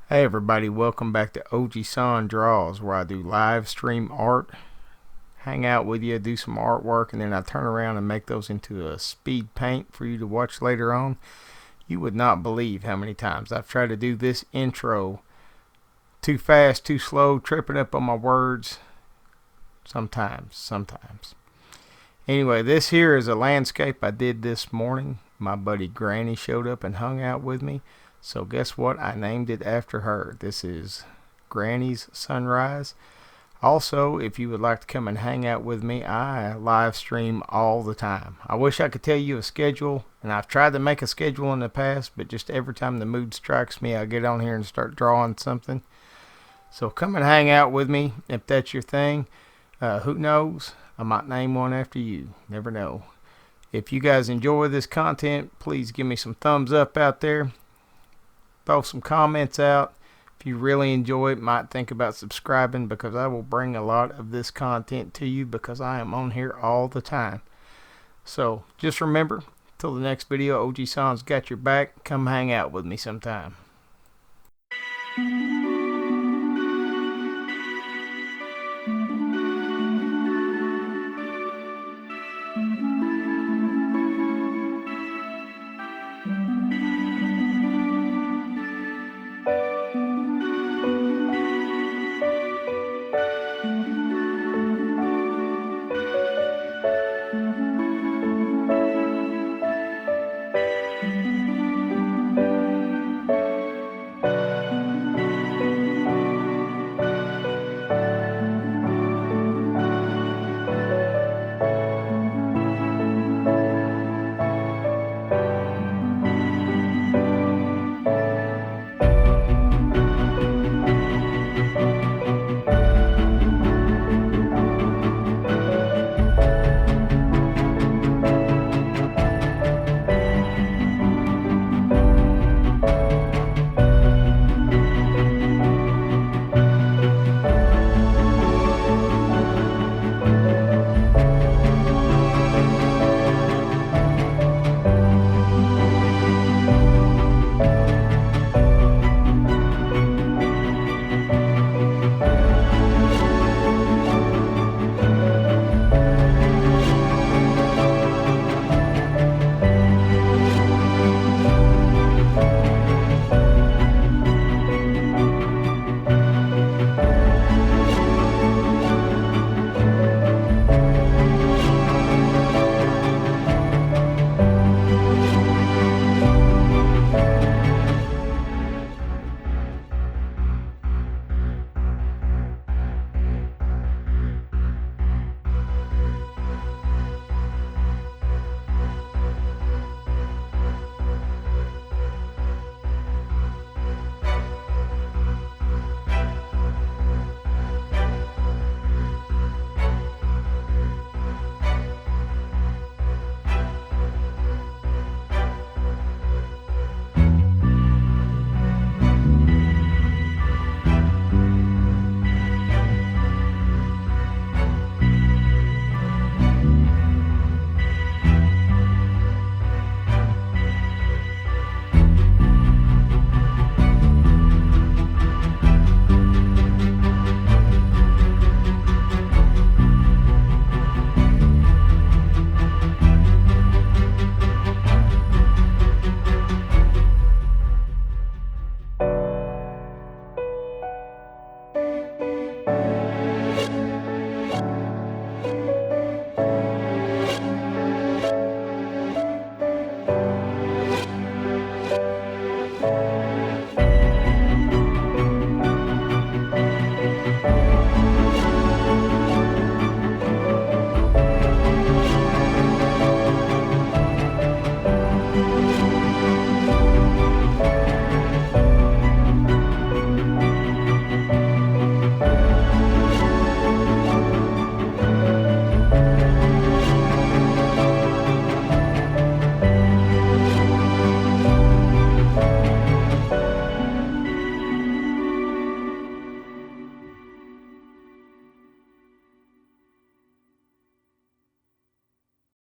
Hey everybody, welcome back to OG Son Draws, where I do live stream art, hang out with you, do some artwork, and then I turn around and make those into a speed paint for you to watch later on. You would not believe how many times I've tried to do this intro too fast, too slow, tripping up on my words. Sometimes. Anyway, this here is a landscape I did this morning. My buddy Granny showed up and hung out with me. So guess what? I named it after her. This is Granny's Sunrise. Also, if you would like to come and hang out with me, I live stream all the time. I wish I could tell you a schedule, and I've tried to make a schedule in the past, but just every time the mood strikes me, I get on here and start drawing something. So come and hang out with me if that's your thing. Who knows? I might name one after you. Never know. If you guys enjoy this content, please give me some thumbs up out there. Throw some comments out. If you really enjoy it, might think about subscribing, because I will bring a lot of this content to you because I am on here all the time. So just remember, till the next video, OG Son's got your back. Come hang out with me sometime.